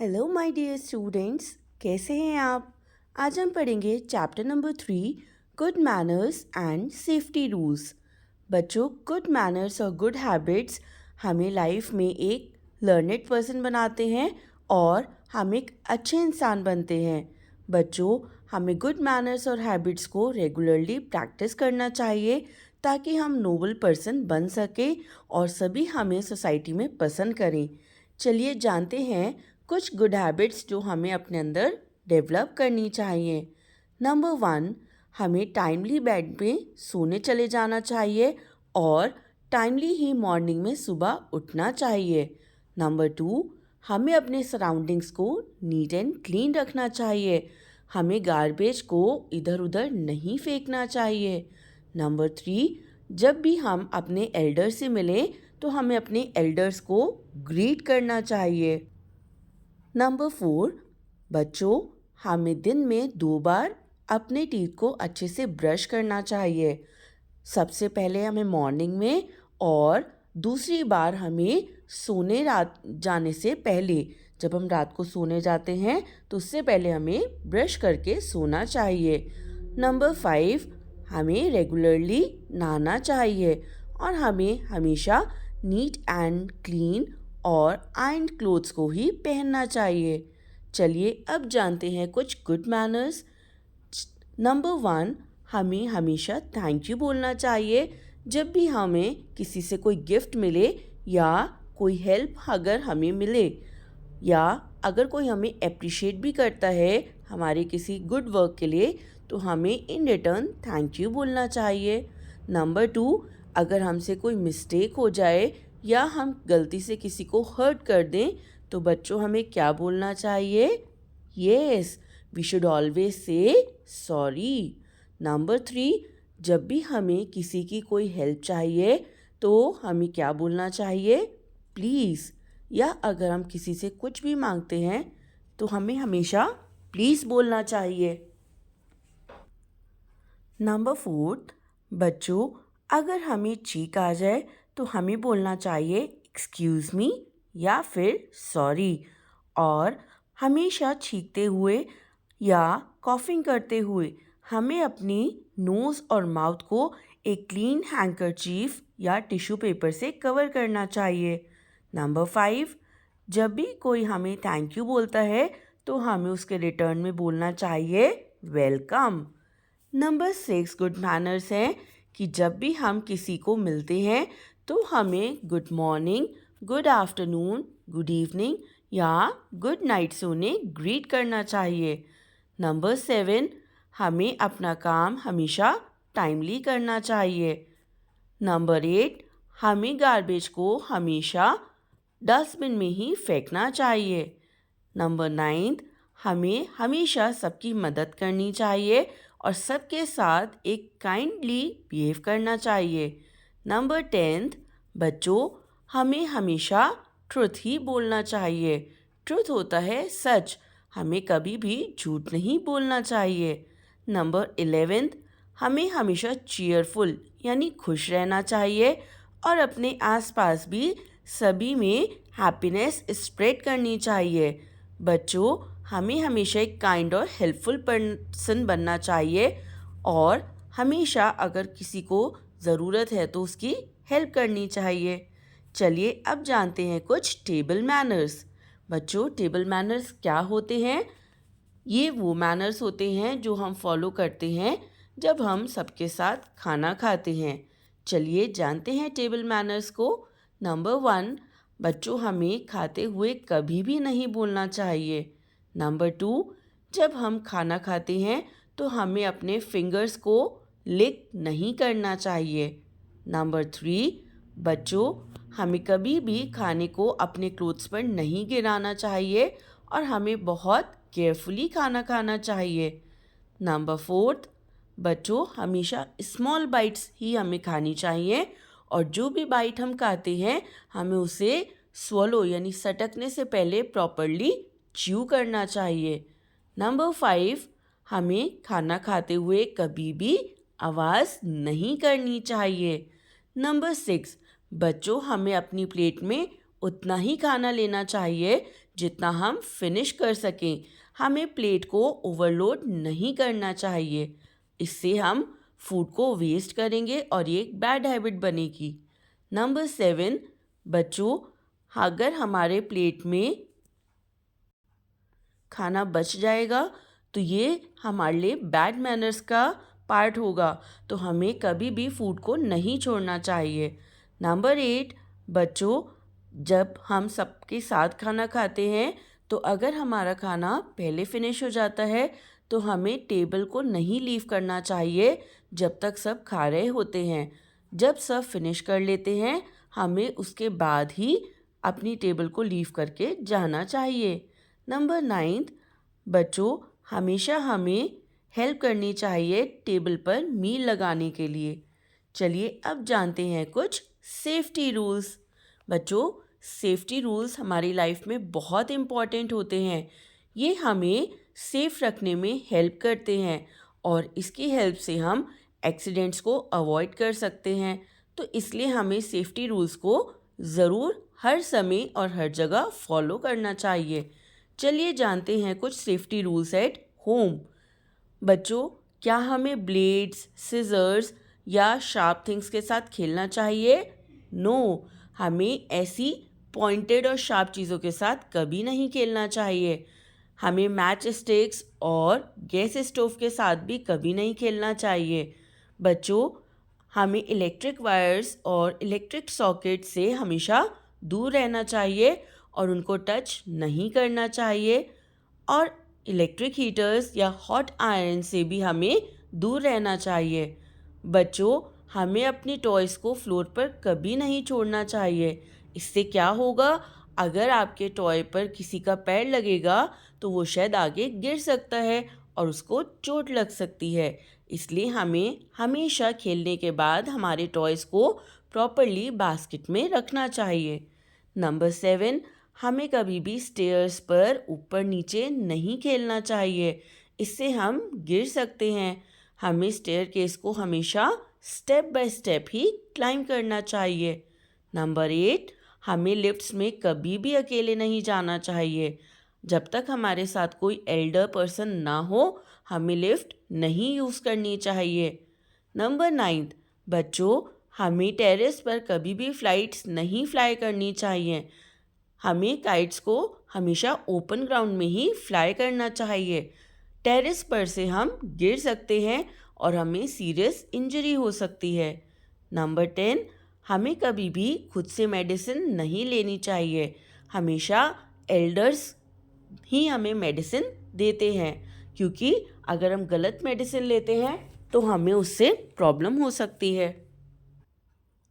Hello my dear students, कैसे हैं आप। आज हम पढ़ेंगे chapter number 3, good manners and safety rules. बच्चों, गुड मैनर्स और गुड हैबिट्स हमें लाइफ में एक लर्नेड पर्सन बनाते हैं और हम एक अच्छे इंसान बनते हैं। बच्चों, हमें गुड मैनर्स और हैबिट्स को रेगुलरली प्रैक्टिस करना चाहिए ताकि हम नोबल पर्सन बन सके और सभी हमें सोसाइटी में पसंद करें। चलिए जानते हैं कुछ गुड हैबिट्स जो हमें अपने अंदर डेवलप करनी चाहिए। नंबर 1, हमें टाइमली बेड पे सोने चले जाना चाहिए और टाइमली ही मॉर्निंग में सुबह उठना चाहिए। नंबर 2, हमें अपने सराउंडिंग्स को नीट एंड क्लीन रखना चाहिए। हमें गार्बेज को इधर उधर नहीं फेंकना चाहिए। नंबर 3, जब भी हम अपने एल्डर से मिलें तो हमें अपने एल्डर्स को ग्रीट करना चाहिए। नंबर 4, बच्चों, हमें दिन में 2 बार अपने टीथ को अच्छे से ब्रश करना चाहिए। सबसे पहले हमें मॉर्निंग में और दूसरी बार हमें सोने रात जाने से पहले। जब हम रात को सोने जाते हैं तो उससे पहले हमें ब्रश करके सोना चाहिए। नंबर 5, हमें रेगुलरली नहाना चाहिए और हमें हमेशा नीट एंड क्लीन और आयरन क्लोथ्स को ही पहनना चाहिए। चलिए अब जानते हैं कुछ गुड मैनर्स। नंबर 1, हमें हमेशा थैंक यू बोलना चाहिए जब भी हमें किसी से कोई गिफ्ट मिले या कोई हेल्प अगर हमें मिले, या अगर कोई हमें अप्रिशिएट भी करता है हमारे किसी गुड वर्क के लिए तो हमें इन रिटर्न थैंक यू बोलना चाहिए। नंबर 2, अगर हमसे कोई मिस्टेक हो जाए या हम गलती से किसी को हर्ट कर दें तो बच्चों हमें क्या बोलना चाहिए? Yes, we should always say sorry. Number 3, जब भी हमें किसी की कोई हेल्प चाहिए तो हमें क्या बोलना चाहिए? प्लीज़। या अगर हम किसी से कुछ भी मांगते हैं तो हमें हमेशा प्लीज़ बोलना चाहिए। नंबर 4, बच्चों, अगर हमें छींक आ जाए तो हमें बोलना चाहिए एक्सक्यूज़ मी या फिर सॉरी। और हमेशा छींकते हुए या कॉफिंग करते हुए हमें अपनी नोज़ और माउथ को एक क्लीन हैंकरचीफ या टिश्यू पेपर से कवर करना चाहिए। नंबर 5, जब भी कोई हमें थैंक यू बोलता है तो हमें उसके रिटर्न में बोलना चाहिए वेलकम। नंबर 6 गुड मैनर्स है कि जब भी हम किसी को मिलते हैं तो हमें good morning, good afternoon, good evening या गुड नाइट से उन्हें ग्रीट करना चाहिए। नंबर 7, हमें अपना काम हमेशा टाइमली करना चाहिए। नंबर 8, हमें गार्बेज को हमेशा डस्टबिन में ही फेंकना चाहिए। नंबर 9, हमें हमेशा सबकी मदद करनी चाहिए और सबके साथ एक काइंडली बिहेव करना चाहिए। नंबर 10, बच्चों, हमें हमेशा ट्रुथ ही बोलना चाहिए। ट्रुथ होता है सच, हमें कभी भी झूठ नहीं बोलना चाहिए। नंबर 11, हमें हमेशा चीयरफुल यानी खुश रहना चाहिए और अपने आसपास भी सभी में हैप्पीनेस स्प्रेड करनी चाहिए। बच्चों, हमें हमेशा एक काइंड और हेल्पफुल पर्सन बनना चाहिए और हमेशा अगर किसी को ज़रूरत है तो उसकी हेल्प करनी चाहिए। चलिए अब जानते हैं कुछ टेबल मैनर्स। बच्चों, टेबल मैनर्स क्या होते हैं? ये वो मैनर्स होते हैं जो हम फॉलो करते हैं जब हम सबके साथ खाना खाते हैं। चलिए जानते हैं टेबल मैनर्स को। नंबर 1, बच्चों, हमें खाते हुए कभी भी नहीं बोलना चाहिए। नंबर 2, जब हम खाना खाते हैं तो हमें अपने फिंगर्स को लिक नहीं करना चाहिए। नंबर 3, बच्चों, हमें कभी भी खाने को अपने क्लोथ्स पर नहीं गिराना चाहिए और हमें बहुत केयरफुली खाना खाना चाहिए। नंबर 4, बच्चों, हमेशा स्मॉल बाइट्स ही हमें खानी चाहिए और जो भी बाइट हम खाते हैं हमें उसे स्वलो यानी सटकने से पहले प्रॉपरली च्यू करना चाहिए। नंबर 5, हमें खाना खाते हुए कभी भी आवाज़ नहीं करनी चाहिए। नंबर 6, बच्चों, हमें अपनी प्लेट में उतना ही खाना लेना चाहिए जितना हम फिनिश कर सकें। हमें प्लेट को ओवरलोड नहीं करना चाहिए, इससे हम फूड को वेस्ट करेंगे और ये एक बैड हैबिट बनेगी। नंबर 7, बच्चों, अगर हमारे प्लेट में खाना बच जाएगा तो ये हमारे लिए बैड मैनर्स का पार्ट होगा, तो हमें कभी भी फूड को नहीं छोड़ना चाहिए। नंबर 8, बच्चों, जब हम सबके साथ खाना खाते हैं तो अगर हमारा खाना पहले फिनिश हो जाता है तो हमें टेबल को नहीं लीव करना चाहिए जब तक सब खा रहे होते हैं। जब सब फिनिश कर लेते हैं हमें उसके बाद ही अपनी टेबल को लीव करके जाना चाहिए। नंबर 9, बच्चों, हमेशा हमें हेल्प करनी चाहिए टेबल पर मील लगाने के लिए। चलिए अब जानते हैं कुछ सेफ्टी रूल्स। बच्चों, सेफ्टी रूल्स हमारी लाइफ में बहुत इम्पॉर्टेंट होते हैं। ये हमें सेफ रखने में हेल्प करते हैं और इसकी हेल्प से हम एक्सीडेंट्स को अवॉइड कर सकते हैं। तो इसलिए हमें सेफ्टी रूल्स को ज़रूर हर समय और हर जगह फॉलो करना चाहिए। चलिए जानते हैं कुछ सेफ्टी रूल्स एट होम। बच्चों, क्या हमें ब्लेड्स, सिजर्स या शार्प थिंग्स के साथ खेलना चाहिए? नो, हमें ऐसी पॉइंटेड और शार्प चीज़ों के साथ कभी नहीं खेलना चाहिए। हमें मैच स्टिक्स और गैस स्टोव के साथ भी कभी नहीं खेलना चाहिए। बच्चों, हमें इलेक्ट्रिक वायर्स और इलेक्ट्रिक सॉकेट से हमेशा दूर रहना चाहिए और उनको टच नहीं करना चाहिए। और इलेक्ट्रिक हीटर्स या हॉट आयरन से भी हमें दूर रहना चाहिए। बच्चों, हमें अपनी टॉयज़ को फ्लोर पर कभी नहीं छोड़ना चाहिए। इससे क्या होगा, अगर आपके टॉय पर किसी का पैर लगेगा तो वो शायद आगे गिर सकता है और उसको चोट लग सकती है। इसलिए हमें हमेशा खेलने के बाद हमारे टॉयज़ को प्रॉपरली बास्केट में रखना चाहिए। नंबर 7, हमें कभी भी स्टेयर्स पर ऊपर नीचे नहीं खेलना चाहिए, इससे हम गिर सकते हैं। हमें स्टेयरकेस को हमेशा step by step he climb करना चाहिए। नंबर 8, हमें लिफ्ट्स में कभी भी अकेले नहीं जाना चाहिए। जब तक हमारे साथ कोई एल्डर पर्सन ना हो हमें लिफ्ट नहीं यूज़ करनी चाहिए। नंबर 9, बच्चों, हमें टेरेस पर कभी भी फ्लाइट्स नहीं फ्लाई करनी चाहिए। हमें काइट्स को हमेशा ओपन ग्राउंड में ही फ्लाई करना चाहिए। टेरेस पर से हम गिर सकते हैं और हमें सीरियस इंजरी हो सकती है। नंबर 10, हमें कभी भी खुद से मेडिसिन नहीं लेनी चाहिए। हमेशा एल्डर्स ही हमें मेडिसिन देते हैं, क्योंकि अगर हम गलत मेडिसिन लेते हैं तो हमें उससे प्रॉब्लम हो सकती है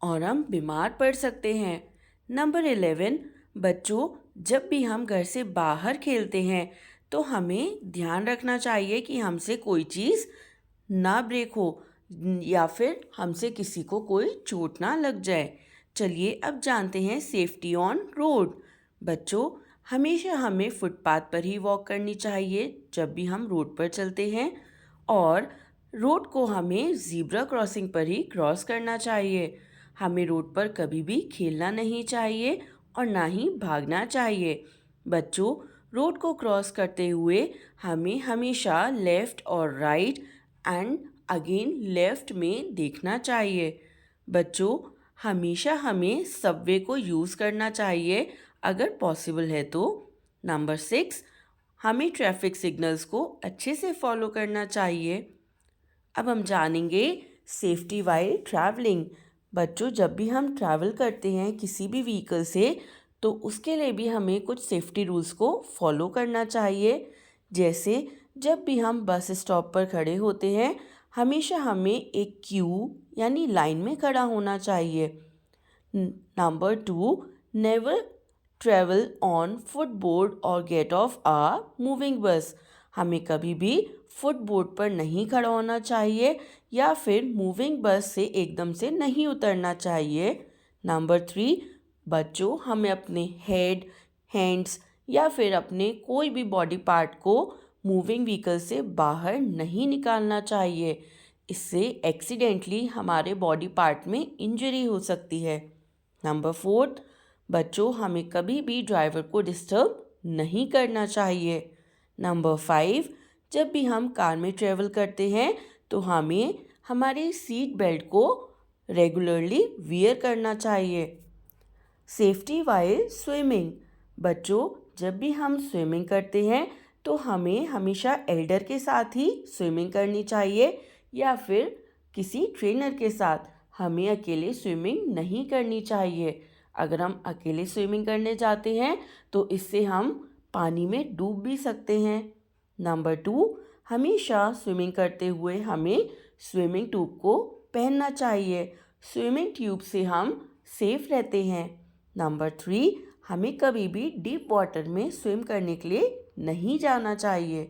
और हम बीमार पड़ सकते हैं। नंबर 11, बच्चों, जब भी हम घर से बाहर खेलते हैं तो हमें ध्यान रखना चाहिए कि हमसे कोई चीज़ ना ब्रेक हो या फिर हमसे किसी को कोई चोट ना लग जाए। चलिए अब जानते हैं सेफ्टी ऑन रोड। बच्चों, हमेशा हमें फुटपाथ पर ही वॉक करनी चाहिए जब भी हम रोड पर चलते हैं और रोड को हमें ज़ीब्रा क्रॉसिंग पर ही क्रॉस करना चाहिए। हमें रोड पर कभी भी खेलना नहीं चाहिए और ना ही भागना चाहिए। बच्चों, रोड को क्रॉस करते हुए हमें हमेशा लेफ़्ट और राइट एंड अगेन लेफ़्ट में देखना चाहिए। बच्चों, हमेशा हमें सबवे को यूज़ करना चाहिए अगर पॉसिबल है तो। नंबर 6, हमें ट्रैफिक सिग्नल्स को अच्छे से फॉलो करना चाहिए। अब हम जानेंगे सेफ्टी वाइल ट्रैवलिंग। बच्चों, जब भी हम ट्रैवल करते हैं किसी भी व्हीकल से तो उसके लिए भी हमें कुछ सेफ्टी रूल्स को फॉलो करना चाहिए। जैसे जब भी हम बस स्टॉप पर खड़े होते हैं हमेशा हमें एक क्यू यानी लाइन में खड़ा होना चाहिए। Number 2, never travel on footboard और get off a moving bus. हमें कभी भी फुटबोर्ड पर नहीं खड़ा होना चाहिए या फिर मूविंग बस से एकदम से नहीं उतरना चाहिए। नंबर 3, बच्चों, हमें अपने हेड, हैंड्स या फिर अपने कोई भी बॉडी पार्ट को मूविंग व्हीकल से बाहर नहीं निकालना चाहिए। इससे एक्सीडेंटली हमारे बॉडी पार्ट में इंजरी हो सकती है। नंबर 4, बच्चों, हमें कभी भी ड्राइवर को डिस्टर्ब नहीं करना चाहिए। नंबर 5, जब भी हम कार में ट्रेवल करते हैं तो हमें हमारी सीट बेल्ट को रेगुलरली वियर करना चाहिए। सेफ्टी वाइल स्विमिंग, बच्चों जब भी हम स्विमिंग करते हैं तो हमें हमेशा एल्डर के साथ ही स्विमिंग करनी चाहिए या फिर किसी ट्रेनर के साथ। हमें अकेले स्विमिंग नहीं करनी चाहिए। अगर हम अकेले स्विमिंग करने जाते हैं तो इससे हम पानी में डूब भी सकते हैं। नंबर 2, हमेशा स्विमिंग करते हुए हमें स्विमिंग ट्यूब को पहनना चाहिए। स्विमिंग ट्यूब से हम सेफ रहते हैं। नंबर 3, हमें कभी भी डीप वाटर में स्विम करने के लिए नहीं जाना चाहिए।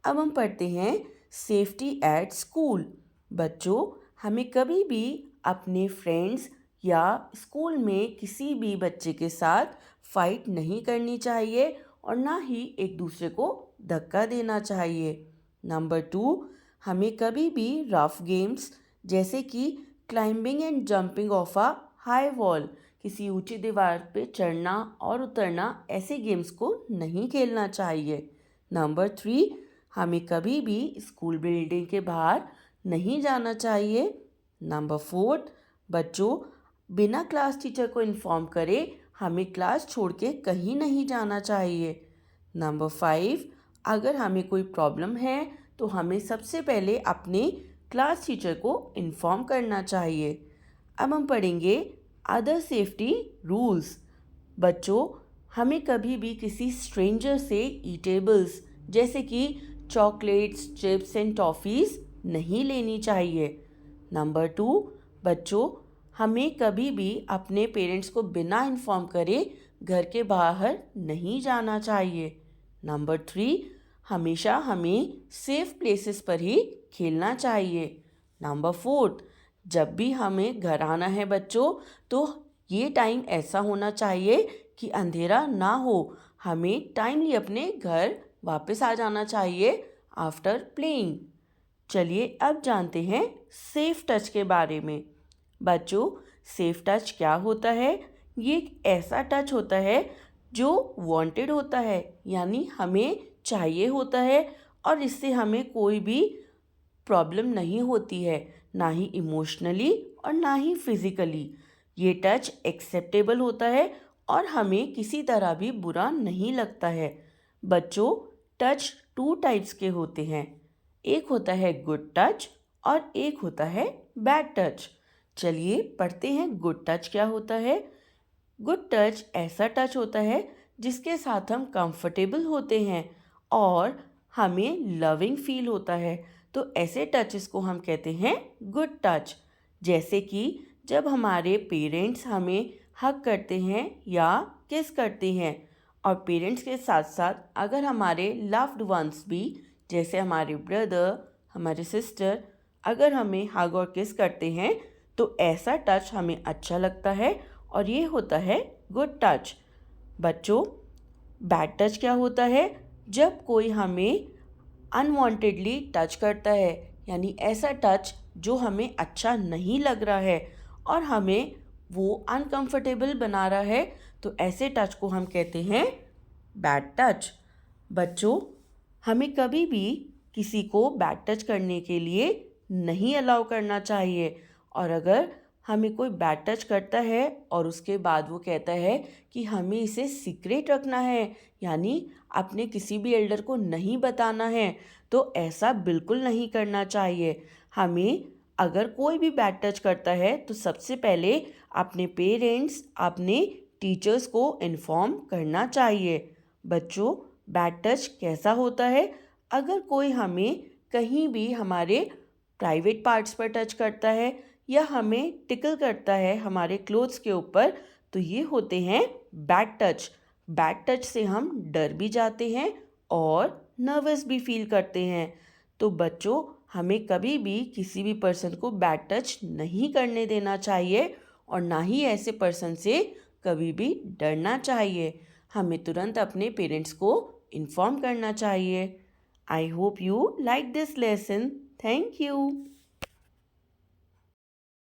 अब हम पढ़ते हैं सेफ्टी एट स्कूल। बच्चों हमें कभी भी अपने फ्रेंड्स या स्कूल में किसी भी बच्चे के साथ फाइट नहीं करनी चाहिए और ना ही एक दूसरे को धक्का देना चाहिए। नंबर 2, हमें कभी भी रफ गेम्स जैसे कि climbing and jumping of a high wall, किसी ऊंची दीवार पे चढ़ना और उतरना, ऐसे गेम्स को नहीं खेलना चाहिए। नंबर 3, हमें कभी भी स्कूल बिल्डिंग के बाहर नहीं जाना चाहिए। नंबर 4, बच्चों बिना क्लास टीचर को इन्फॉर्म करे हमें क्लास छोड़ के कहीं नहीं जाना चाहिए। नंबर 5, अगर हमें कोई प्रॉब्लम है तो हमें सबसे पहले अपने क्लास टीचर को इन्फॉर्म करना चाहिए। अब हम पढ़ेंगे अदर सेफ्टी रूल्स। बच्चों हमें कभी भी किसी स्ट्रेंजर से ईटेबल्स जैसे कि चॉकलेट्स, चिप्स एंड टॉफ़ीज़ नहीं लेनी चाहिए। नंबर 2, बच्चों हमें कभी भी अपने पेरेंट्स को बिना इन्फॉर्म करे घर के बाहर नहीं जाना चाहिए। नंबर 3, हमेशा हमें सेफ प्लेसेस पर ही खेलना चाहिए। नंबर 4, जब भी हमें घर आना है बच्चों तो ये टाइम ऐसा होना चाहिए कि अंधेरा ना हो। हमें टाइमली अपने घर वापस आ जाना चाहिए आफ्टर प्लेइंग। चलिए अब जानते हैं सेफ टच के बारे में। बच्चों सेफ टच क्या होता है? ये एक ऐसा टच होता है जो वांटेड होता है, यानी हमें चाहिए होता है और इससे हमें कोई भी प्रॉब्लम नहीं होती है, ना ही इमोशनली और ना ही फिज़िकली। ये टच एक्सेप्टेबल होता है और हमें किसी तरह भी बुरा नहीं लगता है। बच्चों टच 2 टाइप्स के होते हैं, एक होता है गुड टच और एक होता है बैड टच। चलिए पढ़ते हैं गुड टच क्या होता है। गुड टच ऐसा टच होता है जिसके साथ हम कंफर्टेबल होते हैं और हमें लविंग फील होता है, तो ऐसे टचेस को हम कहते हैं गुड टच। जैसे कि जब हमारे पेरेंट्स हमें हग करते हैं या किस करते हैं, और पेरेंट्स के साथ साथ अगर हमारे लव्ड वंस भी जैसे हमारे ब्रदर, हमारे सिस्टर अगर हमें हग और किस करते हैं तो ऐसा टच हमें अच्छा लगता है और ये होता है गुड टच। बच्चों बैड टच क्या होता है? जब कोई हमें अनवांटेडली टच करता है, यानी ऐसा टच जो हमें अच्छा नहीं लग रहा है और हमें वो अनकंफर्टेबल बना रहा है, तो ऐसे टच को हम कहते हैं बैड टच। बच्चों हमें कभी भी किसी को बैड टच करने के लिए नहीं अलाउ करना चाहिए, और अगर हमें कोई बैड टच करता है और उसके बाद वो कहता है कि हमें इसे सीक्रेट रखना है, यानी अपने किसी भी एल्डर को नहीं बताना है, तो ऐसा बिल्कुल नहीं करना चाहिए। हमें अगर कोई भी बैड टच करता है तो सबसे पहले अपने पेरेंट्स, अपने टीचर्स को इन्फॉर्म करना चाहिए। बच्चों बैड टच कैसा होता है? अगर कोई हमें कहीं भी हमारे प्राइवेट पार्ट्स पर टच करता है या हमें टिकल करता है हमारे क्लोथ्स के ऊपर, तो ये होते हैं बैड टच। बैड टच से हम डर भी जाते हैं और नर्वस भी फील करते हैं। तो बच्चों हमें कभी भी किसी भी पर्सन को बैड टच नहीं करने देना चाहिए और ना ही ऐसे पर्सन से कभी भी डरना चाहिए। हमें तुरंत अपने पेरेंट्स को इन्फॉर्म करना चाहिए। I hope you like this lesson. Thank you.